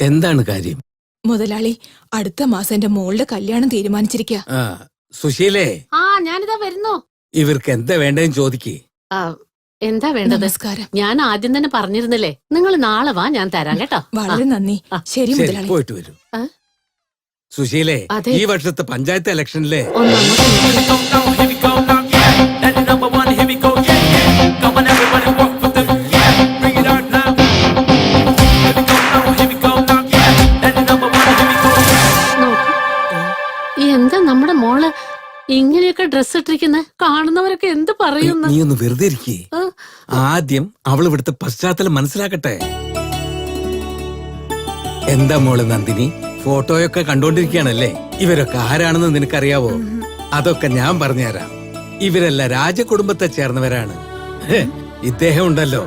എന്താണ് കാര്യം? മുതലാളി, അടുത്ത മാസം എന്റെ മോളുടെ കല്യാണം തീരുമാനിച്ചിരിക്ക. സുശീലേ, ഞാനിതാ വരുന്നു. ഇവർക്ക് എന്താ വേണ്ടതെന്ന് ചോദിക്കേ. എന്താ വേണ്ടത്? നമസ്കാരം. ഞാൻ ആദ്യം തന്നെ പറഞ്ഞിരുന്നില്ലേ, നിങ്ങൾ നാളെ വാ, ഞാൻ തരാം കേട്ടോ. വളരെ നന്ദി. ശരി മുതലാളി, പോയിട്ട് വരൂ. സുശീലേ, ഈ വർഷത്തെ പഞ്ചായത്ത് ഇലക്ഷനിലെ എന്താ നമ്മുടെ മോള് ഇങ്ങനെയൊക്കെ ഡ്രസ് ഇട്ടിരിക്കുന്നത്? കാണുന്നവരൊക്കെ എന്ത് പറയുന്നു? നീ ഒന്ന് വെറുതെ ഇരിക്കേ. ആദ്യം അവൾ ഇവിടുത്തെ പശ്ചാത്തലം മനസ്സിലാക്കട്ടെ. എന്താ മോള് നന്ദിനി, ഫോട്ടോയൊക്കെ കണ്ടോണ്ടിരിക്കുകയാണല്ലേ? ഇവരൊക്കെ ആരാണെന്ന് നിനക്കറിയാവോ? അതൊക്കെ ഞാൻ പറഞ്ഞുതരാം. ഇവരെല്ലാം രാജകുടുംബത്തെ ചേർന്നവരാണ്. ഇദ്ദേഹം ഉണ്ടല്ലോ,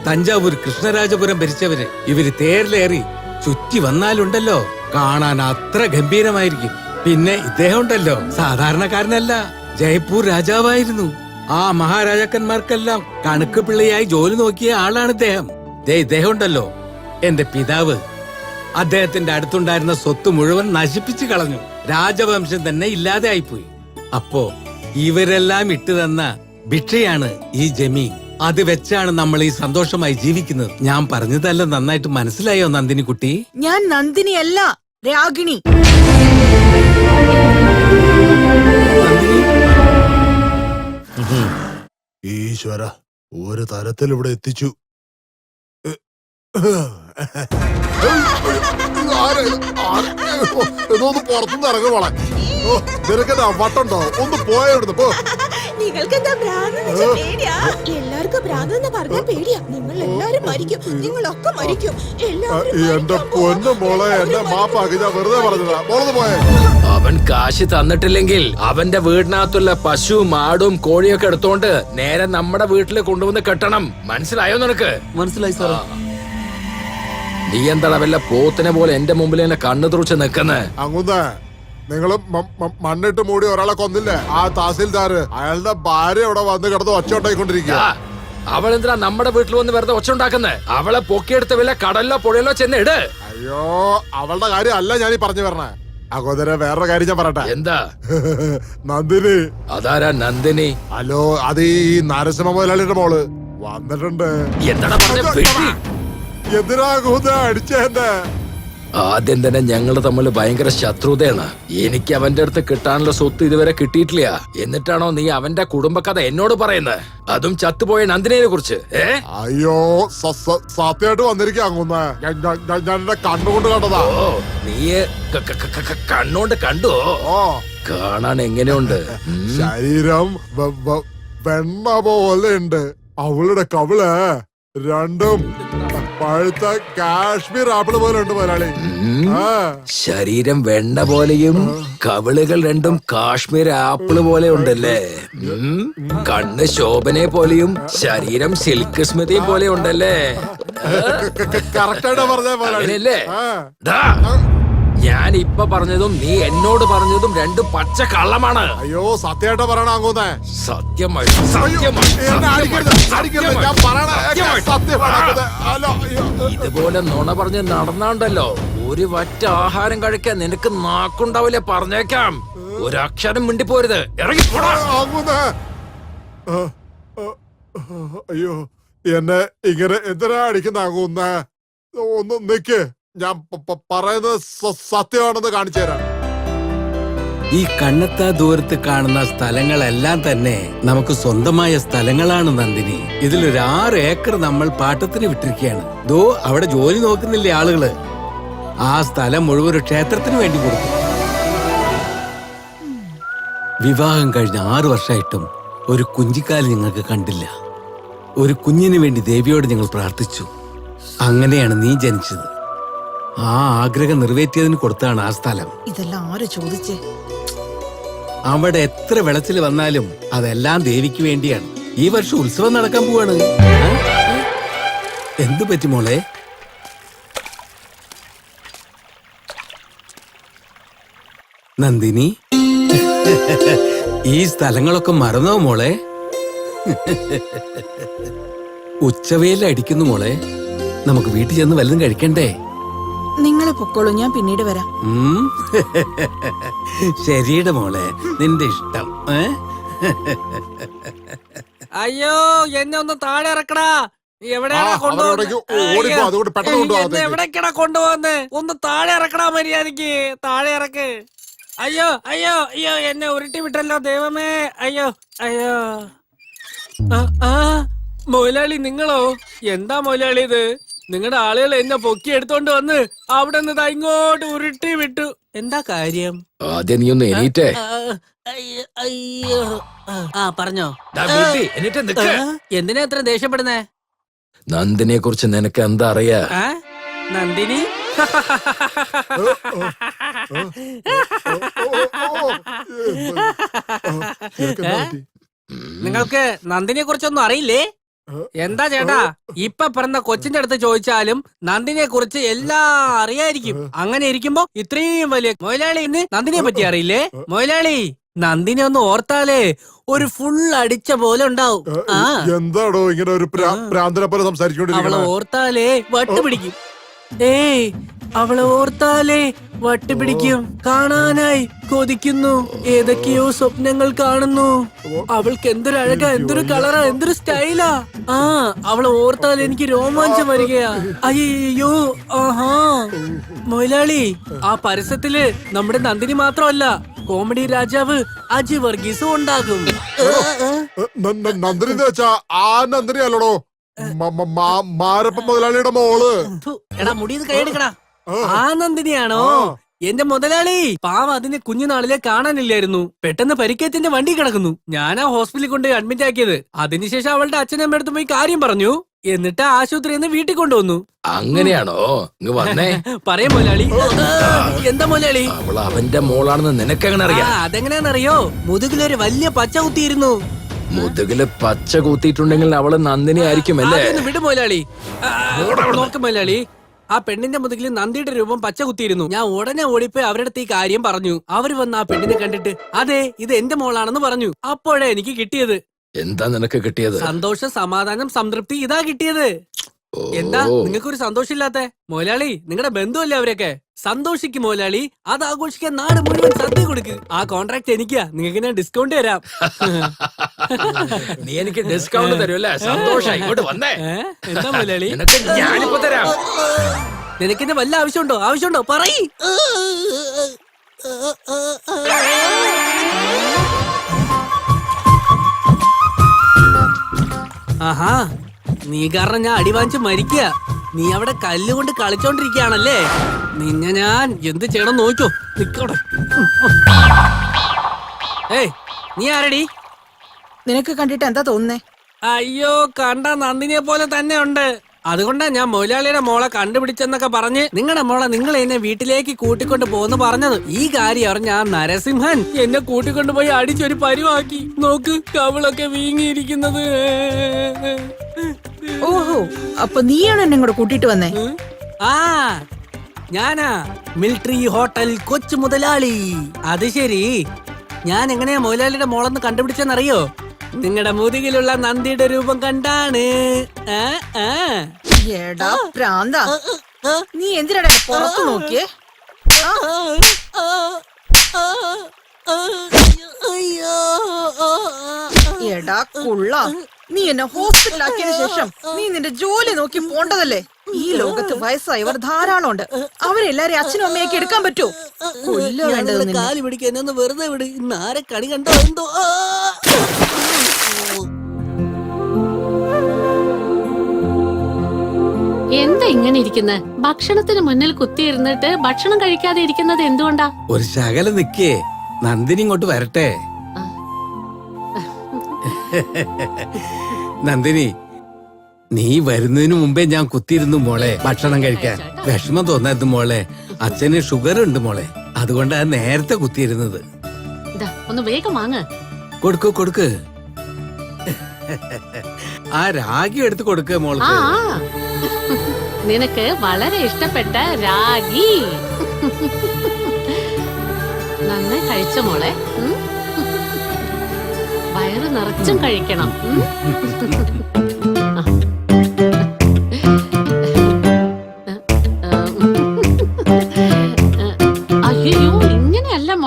തഞ്ചാവൂർ കൃഷ്ണരാജപുരം ഭരിച്ചവര്. ഇവര് തേരിലേറി ചുറ്റി വന്നാലുണ്ടല്ലോ, കാണാൻ അത്ര ഗംഭീരമായിരിക്കും. പിന്നെ ഇദ്ദേഹം ഉണ്ടല്ലോ, സാധാരണക്കാരനല്ല, ജയ്പൂർ രാജാവായിരുന്നു. ആ മഹാരാജാക്കന്മാർക്കെല്ലാം കണക്ക് പിള്ളയായി ജോലി നോക്കിയ ആളാണ് ഇദ്ദേഹം. ഇദ്ദേഹം ഉണ്ടല്ലോ, എന്റെ പിതാവ്. അദ്ദേഹത്തിന്റെ അടുത്തുണ്ടായിരുന്ന സ്വത്ത് മുഴുവൻ നശിപ്പിച്ചു കളഞ്ഞു. രാജവംശം തന്നെ ഇല്ലാതെ ആയിപ്പോയി. അപ്പോ ഇവരെല്ലാം ഇട്ടു തന്ന ഭിക്ഷയാണ് ഈ ജമീൻ. അത് വെച്ചാണ് നമ്മൾ ഈ സന്തോഷമായി ജീവിക്കുന്നത്. ഞാൻ പറഞ്ഞതല്ല നന്നായിട്ട് മനസ്സിലായോ നന്ദിനി കുട്ടി? ഞാൻ നന്ദിനിയല്ല, രാഗിണി. ഈശ്വര, ഒരു തരത്തിൽ ഇവിടെ എത്തിച്ചു. ഇതൊന്ന് പുറത്തുനിന്ന് ഇറങ്ങുവാളെ. നിനക്കെന്താ വട്ടുണ്ടോ? ഒന്ന് പോയെടുത്ത് പോ. നിങ്ങൾക്കെന്താ ഭ്രാന്തെന്ന് വെച്ചാ പേടിയാ? എല്ലാവർക്കും ഭ്രാന്തെന്ന് പറഞ്ഞാ പേടിയാ. നിങ്ങൾ എല്ലാരും മരിക്കും, നിങ്ങളൊക്കെ മരിക്കും. എന്റെ പൊന്നു മോളെ, എന്നെ മാപ്പാക്കി. ഞാൻ വെറുതെ പറഞ്ഞതാ. മോളത് പോയേ. അവൻ കാശ് തന്നിട്ടില്ലെങ്കിൽ അവന്റെ വീടിനകത്തുള്ള പശുവും ആടും കോഴിയൊക്കെ എടുത്തോണ്ട് നേരെ നമ്മുടെ വീട്ടിൽ കൊണ്ടുവന്ന് കെട്ടണം. മനസ്സിലായോ നിനക്ക്? മനസ്സിലായി സാർ. നീ എന്താ വല്ല പോത്തിനെ പോലെ എന്റെ മുമ്പിൽ എന്നെ കണ്ണു തുറച്ച് നിക്കുന്നേ? അങ്ങുന്നേ, നിങ്ങള് മണ്ണിട്ട് മൂടി ഒരാളെ കൊന്നില്ലേ, ആ തഹസിൽദാർ? അയാളുടെ ഭാര്യ ഇവിടെ വന്ന് കിടന്ന് ഒച്ച ഉണ്ടായിക്കൊണ്ടിരിക്കുക. അവൾ എന്തിനാ നമ്മുടെ വീട്ടിൽ വന്ന് വെറുതെ ഒച്ച ഉണ്ടാക്കുന്നേ? അവളെ പൊക്കിയെടുത്ത് വല്ല കടലിലോ പുഴയിലോ ചെന്ന് ഇട്. അയ്യോ, അവളുടെ കാര്യം അല്ല ഞാനീ പറഞ്ഞു വരണേ. അഗോദര, വേറൊരു കാര്യം ഞാൻ പറയട്ടെ. എന്താ? നന്ദിനി. അതാരാ നന്ദിനി? ഹലോ, അത് ഈ നരസിംഹ മുതലാളിയുടെ മോള് വന്നിട്ടുണ്ട്. എന്താണ് പറഞ്ഞ? എന്തിനാ അടിച്ചെന്റെ? ആദ്യം തന്നെ ഞങ്ങള് തമ്മിൽ ഭയങ്കര ശത്രുതയാണ്. എനിക്ക് അവന്റെ അടുത്ത് കിട്ടാനുള്ള സ്വത്ത് ഇതുവരെ കിട്ടിയിട്ടില്ല. എന്നിട്ടാണോ നീ അവന്റെ കുടുംബകഥ എന്നോട് പറയുന്നത്? അതും ചത്തുപോയ നന്ദിനെ കുറിച്ച്? അയ്യോ, സത്യമായിട്ട് വന്നിരിക്കുക. അങ്ങുന്ന ഞാൻ എന്റെ കണ്ണുകൊണ്ട് കണ്ടതാ. നീ കണ്ണുകൊണ്ട് കണ്ടോ? കാണാൻ എങ്ങനെയുണ്ട്? ശരീരം വെണ്ണ പോലെ ഉണ്ട്. അവളുടെ കവിള് രണ്ടും പഴുത്ത കാശ്മീർ ആപ്പിൾ പോലെ ഉണ്ട് മുതലാളി. ശരീരം വെണ്ണ പോലെയും കവിളുകൾ രണ്ടും കാശ്മീർ ആപ്പിള് പോലെ ഉണ്ടല്ലേ? കണ്ണ് ശോഭനെ പോലെയും ശരീരം സിൽക്ക് സ്മിതയും പോലെ ഉണ്ടല്ലേ? കറക്റ്റായിട്ടാ പറഞ്ഞ അങ്ങനെയല്ലേ? ഞാൻ ഇപ്പൊ പറഞ്ഞതും നീ എന്നോട് പറഞ്ഞതും രണ്ടും പച്ച കള്ളമാണ്. അയ്യോ, സത്യമായിട്ടാ പറയണ അങ്ങോന്നേ. സത്യമായി ഇതുപോലെ നുണ പറഞ്ഞ് നടന്നാണ്ടല്ലോ, ഒരു വറ്റ ആഹാരം കഴിക്കാൻ നിനക്ക് നാക്കുണ്ടാവില്ലേ? പറഞ്ഞേക്കാം, ഒരക്ഷരം മിണ്ടിപ്പോരുത്. ഇറങ്ങിപ്പോടാ. അയ്യോ, എന്നെ ഇങ്ങനെ എന്തിനാ അടിക്കുന്ന അങ്ങുന്ന? ഒന്ന് നിക്ക്, ഞാൻ പറയുന്നത് സത്യമാണെന്ന് കാണിച്ചു തരാം. ഈ കണ്ണെത്താ ദൂരത്ത് കാണുന്ന സ്ഥലങ്ങളെല്ലാം തന്നെ നമുക്ക് സ്വന്തമായ സ്ഥലങ്ങളാണ് നന്ദിനി. ഇതിലൊരു 6 ഏക്കർ നമ്മൾ പാട്ടത്തിന് വിട്ടിരിക്കുകയാണ്. ദോ അവിടെ ജോലി നോക്കുന്നില്ലേ ആളുകള്? ആ സ്ഥലം മുഴുവൻ ഒരു ക്ഷേത്രത്തിന് വേണ്ടി കൊടുത്തു. വിവാഹം കഴിഞ്ഞ 6 വർഷമായിട്ടും ഒരു കുഞ്ചിക്കാലം ഞങ്ങൾക്ക് കണ്ടില്ല. ഒരു കുഞ്ഞിന് വേണ്ടി ദേവിയോട് ഞങ്ങൾ പ്രാർത്ഥിച്ചു. അങ്ങനെയാണ് നീ ജനിച്ചത്. ആ ആഗ്രഹം നിറവേറ്റിയതിന് കൊടുത്താണ് ആ സ്ഥലം. ഇതെല്ലാം ആര് ചോദിച്ചേ? അവിടെ എത്ര വെളച്ചിൽ വന്നാലും അതെല്ലാം ദേവിക്ക് വേണ്ടിയാണ്. ഈ വർഷം ഉത്സവം നടക്കാൻ പോവാണ്. എന്തു പറ്റി മോളെ? നന്ദിനി, ഈ സ്ഥലങ്ങളൊക്കെ മറന്നോ മോളെ? ഉച്ചവെയിൽ അടിക്കുന്നു മോളെ. നമുക്ക് വീട്ടിൽ ചെന്ന് വല്ലതും കഴിക്കണ്ടേ? നിങ്ങൾ പൊക്കോളൂ, ഞാൻ പിന്നീട് വരാം. ഉം. ശരിയുടെ മോളെ, നിന്റെ ഇഷ്ടം. അയ്യോ എന്നെ ഒന്ന് താഴെ ഇറക്കടാ. എവിടെയാ അവരവിടേക്ക് ഓടിപ്പോ, അതുകൊണ്ട് പെട്ടെന്ന് കൊണ്ടുപോകാം. എവിടേക്കടാ കൊണ്ടുപോകുന്നത്? ഒന്ന് താഴെ ഇറക്കടാ മര്യാദക്ക്. താഴെ ഇറക്ക്. അയ്യോ അയ്യോ അയ്യോ എന്നെ ഉരുട്ടി വിട്ടല്ലോ ദൈവമേ. അയ്യോ അയ്യോ. മൊയിലാളി നിങ്ങളോ? എന്താ മൊയിലാളി ഇത്? നിങ്ങളുടെ ആളുകൾ എന്നെ പൊക്കി എടുത്തോണ്ട് വന്ന് അവിടെ നിന്ന് ഇങ്ങോട്ട് ഉരുട്ടി വിട്ടു. എന്താ കാര്യം? ആദ്യം നീ ഒന്ന് എണീറ്റേ. അയ്യോ അയ്യോ. പറഞ്ഞോ. എണീറ്റ് നിക്ക്. എന്തിനാ ഇത്ര ദേഷ്യപ്പെടുന്നേ? നന്ദിനെ കുറിച്ച് നിനക്ക് എന്താ അറിയാ? നന്ദിനി? നിങ്ങൾക്ക് നന്ദിനിയെ കുറിച്ചൊന്നും അറിയില്ലേ? എന്താ ചേട്ടാ, ഇപ്പൊ പറഞ്ഞ കൊച്ചിന്റെ അടുത്ത് ചോദിച്ചാലും നന്ദിനിയെ കുറിച്ച് എല്ലാം അറിയായിരിക്കും. അങ്ങനെ ഇരിക്കുമ്പോ ഇത്രയും വലിയ മൊയിലാളിന്ന് നന്ദിനിയെ പറ്റി അറിയില്ലേ? മൊയിലാളി, നന്ദിനെ ഒന്ന് ഓർത്താലേ ഒരു ഫുൾ അടിച്ച പോലെ ഉണ്ടാവും. എന്താടോ ഇങ്ങനെ ഒരു പ്രാന്തനെ പോലെ അവളെ സംസാരിച്ചോണ്ടിരിക്കണേ? ഓർത്താലേ വട്ടുപിടിക്കും. ഏയ്, അവളെ ഓർത്താലേ വട്ടുപിടിക്കും. കാണാനായി കൊതിക്കുന്നു. ഏതൊക്കെയോ സ്വപ്നങ്ങൾ കാണുന്നു. അവൾക്ക് എന്തൊരു അഴകാ, എന്തൊരു കളറാ, എന്തൊരു സ്റ്റൈലാ. അവളെ ഓർത്താൽ എനിക്ക് രോമാഞ്ചം വരികയാ. അയ്യോ. ആഹാ മൊയിലാളി, ആ പരസ്യത്തില് നമ്മുടെ നന്ദിനി മാത്രമല്ല, കോമഡി രാജാവ് അജി വർഗീസും ഉണ്ടാകും. നന്ദിനി വെച്ചാ ആ നന്ദിനി അല്ലടോ, മാരപ്പ മുതലാളിയുടെ മോള്. എടാ മുടിയത് കൈയെടുക്കടാ. ആ നന്ദിനിയാണോ? എന്റെ മുതലാളി പാവം അതിനെ കുഞ്ഞുനാളിലെ കാണാനില്ലായിരുന്നു. പെട്ടെന്ന് പരിക്കേത്തിന്റെ വണ്ടി കിടക്കുന്നു. ഞാനാ ഹോസ്പിറ്റലിൽ കൊണ്ട് അഡ്മിറ്റ് ആക്കിയത്. അതിനുശേഷം അവളുടെ അച്ഛനമ്മ അടുത്ത് പോയി കാര്യം പറഞ്ഞു. എന്നിട്ട് ആശുപത്രിയിൽ നിന്ന് വീട്ടിൽ കൊണ്ടുവന്നു. അങ്ങനെയാണോ? ഇങ്ങ് വന്നേ. പറയാം മുതലാളി. എന്താ മുതലാളി? അവൾ അവന്റെ മോളാണെന്ന് നിനക്കെങ്ങനെ അറിയാം? അതെങ്ങനെയാണെന്നറിയോ? മുതുകിലൊരു വലിയ പച്ച കുത്തിയിരുന്നു. മുതുകില് പച്ച കൂത്തിയിട്ടുണ്ടെങ്കിൽ അവള് നന്ദിനി ആയിരിക്കും അല്ലേ? വിട് മുതലാളി. നോക്ക് മുതലാളി, ആ പെണ്ണിന്റെ മുതുകിൽ നന്ദിയുടെ രൂപം പച്ച കുത്തിയിരുന്നു. ഞാൻ ഉടനെ ഓടിപ്പോയി അവരുടെ അടുത്ത് ഈ കാര്യം പറഞ്ഞു. അവര് വന്ന് ആ പെണ്ണിനെ കണ്ടിട്ട് അതെ ഇത് എന്റെ മോളാണെന്ന് പറഞ്ഞു. അപ്പോഴേ എനിക്ക് കിട്ടിയത്. എന്താ നിനക്ക് കിട്ടിയത്? സന്തോഷം, സമാധാനം, സംതൃപ്തി. ഇതാ കിട്ടിയത്. എന്താ നിങ്ങൾക്കൊരു സന്തോഷമില്ലാത്ത? മുതലാളി, നിങ്ങളുടെ ബന്ധുവല്ലേ അവരൊക്കെ? സന്തോഷിക്കും മുതലാളി. അത് ആഘോഷിക്കാൻ നാട് മുഴുവൻ സദ്യ കൊടുക്ക്. ആ കോൺട്രാക്ട് എനിക്കാ. നിങ്ങൾക്ക് ഞാൻ ഡിസ്കൗണ്ട് തരാം. നീ എനിക്ക് ഡിസ്കൗണ്ട് തരുമല്ലേ? സന്തോഷം. ഇങ്ങോട്ട് വന്നേ. എന്താ മുതലാളി? ഞാനിപ്പോ തരാം. നിനക്കിന്റെ വല്ല ആവശ്യമുണ്ടോ പറയ്. ആഹാ, നീ കാരണം ഞാൻ അടി വാങ്ങിച്ച് മരിക്കുക. നീ അവിടെ കല്ലുകൊണ്ട് കളിച്ചോണ്ടിരിക്കുകയാണല്ലേ? നിന്നെ ഞാൻ എന്ത് ചെയ്യണം നോക്കോ. നിക്കോടെ. ഏയ്, നീ ആരടി? നിനക്ക് കണ്ടിട്ട് എന്താ തോന്നുന്നേ? അയ്യോ, കണ്ട നന്ദിനിയെ പോലെ തന്നെ ഉണ്ട്. അതുകൊണ്ടാ ഞാൻ മൊയിലാളിയുടെ മോളെ കണ്ടുപിടിച്ചെന്നൊക്കെ പറഞ്ഞ് നിങ്ങളുടെ മോളെ നിങ്ങൾ എന്നെ വീട്ടിലേക്ക് കൂട്ടിക്കൊണ്ട് പോന്ന് പറഞ്ഞത്. ഈ കാര്യം അറിഞ്ഞ ആ നരസിംഹൻ എന്നെ കൂട്ടിക്കൊണ്ടുപോയി അടിച്ചൊരു പരുവാക്കി. നോക്ക്, കവിളൊക്കെ വീങ്ങിയിരിക്കുന്നത്. ഓഹോ, അപ്പൊ നീയാണ് എന്നെ ഇങ്ങോട്ട് കൂട്ടിട്ട് വന്നേ? ഞാനാ മിലിറ്ററി ഹോട്ടൽ കൊച്ചു മുതലാളി. അത് ശരി, ഞാൻ എങ്ങനെയാ മൊയിലാളിയുടെ മോളെന്ന് കണ്ടുപിടിച്ചെന്നറിയോ? നിങ്ങളുടെ മുതുകിലുള്ള നന്ദിയുടെ രൂപം കണ്ടാണ്. എടാ പ്രാന്താ, നീ എന്തിനാ പുറത്തു നോക്കിയേ? എടാ കുള്ള, നീ എന്നെ ഹോസ്പിറ്റലാക്കിയതിനു ശേഷം നീ നിന്റെ ജോലി നോക്കി പോണ്ടതല്ലേ? ഈ ലോകത്ത് വയസ്സായവർ ധാരാളം ഉണ്ട്. അവരെല്ലാരും അച്ഛനും അമ്മയൊക്കെ എടുക്കാൻ പറ്റൂ? കൊല്ല വേണ്ടത്. കാലി പിടിക്കാൻ എന്നെ ഒന്ന് വെറുതെ വിട്. ഇന്ന് ആരെ കണി കണ്ടോ എന്തോ. എന്താ ഇങ്ങനെ ഇരിക്കുന്നത്? ഭക്ഷണത്തിന് മുന്നിൽ കുത്തിയിരുന്നിട്ട് ഭക്ഷണം കഴിക്കാതെ ഇരിക്കുന്നത് എന്തുകൊണ്ടാ? ഒരു ശകലം നിക്കേ, നന്ദിനി ഇങ്ങോട്ട് വരട്ടെ. നന്ദിനി, നീ വരുന്നതിന് മുമ്പേ ഞാൻ കുത്തിയിരുന്നു മോളെ ഭക്ഷണം കഴിക്കാൻ. വിഷമം തോന്നരുത് മോളെ, അച്ഛന് ഷുഗർ ഉണ്ട് മോളെ. അതുകൊണ്ടാ നേരത്തെ കുത്തിയിരുന്നത്. ഒന്ന് വേഗം വാങ്ങ്. കൊടുക്ക്. ആ രാഗി എടുത്ത് കൊടുക്ക മോൾക്ക്. നിനക്ക് വളരെ ഇഷ്ടപ്പെട്ട രാഗി. നന്നായി കഴിച്ച മോളെ. വയറ് നിറച്ചും കഴിക്കണം.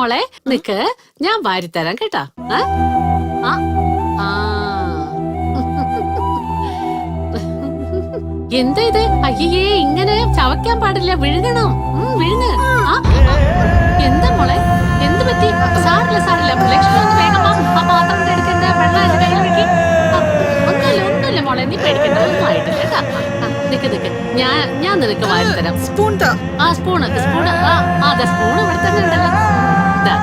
മോളെ നിക്ക്, ഞാൻ വാരിത്തരാം കേട്ടാ. ആ, ആ. എന്താ ഇത്? അയ്യേ, ഇങ്ങനെ ചവയ്ക്കാൻ പാടില്ല, വിഴുങ്ങണം. വിഴുങ്ങ്. എന്താ മോളെ, എന്ത് പറ്റി? സാറില്ല ലക്ഷ്മി ഒന്ന് വേഗം ആ പാത്രം എടുക്കണ്ട, വെള്ളം എന്റെ കയ്യിൽ വെക്കി. ഒന്നുമില്ല മോളെ, നീ പേടിക്കണ്ട, ഒന്നും ആയിട്ടില്ല കേട്ടാ. നിക്ക്, ഞാൻ നിനക്ക് വാരിത്തരാം. സ്പൂൺ താ. ആ സ്പൂണ് അതെ, സ്പൂണ് ഇവിടെ തന്നെ ഉണ്ടല്ലോ. ഇതാ.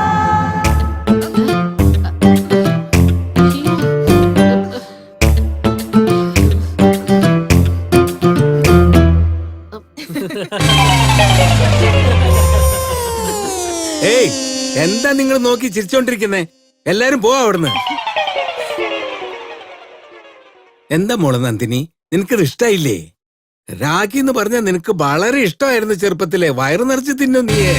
ഏയ്, എന്താ നിങ്ങൾ നോക്കി ചിരിച്ചോണ്ടിരിക്കുന്നേ? എല്ലാരും പോവാ അവിടുന്ന്. എന്താ മോളെ നന്ദിനി, നിനക്കത് ഇഷ്ടായില്ലേ? രാഖി എന്ന് പറഞ്ഞാൽ നിനക്ക് വളരെ ഇഷ്ടമായിരുന്നു ചെറുപ്പത്തിലെ. വയറു നിറച്ച് തിന്നു നീയേ.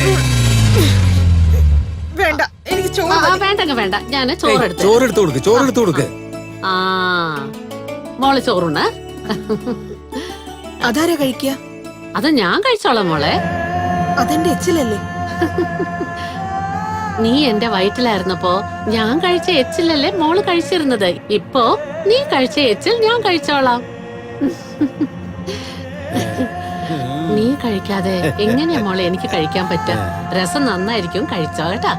വേണ്ട, എനിക്ക് ചോറ് മതി. വേണ്ട, ഞാൻ ചോറെടുത്ത് ചോറെടുത്ത് കൊടുക്ക്. ആ മോള് ചോറുണ്ട്. അതാരാ കഴിക്കുക? അത് ഞാൻ കഴിച്ചോളാം മോളെ. അതെന്റെ എച്ചിലല്ലേ? നീ എന്റെ വയറ്റിലായിരുന്നപ്പോ ഞാൻ കഴിച്ച എച്ചിലല്ലേ മോള് കഴിച്ചിരുന്നത്. ഇപ്പോ നീ കഴിച്ച എച്ചിൽ ഞാൻ കഴിച്ചോളാം. നീ കഴിക്കാതെ എങ്ങനെയാ മോളെ എനിക്ക് കഴിക്കാൻ പറ്റുക? രസം നന്നായിരിക്കും, കഴിച്ചോ കേട്ടാ.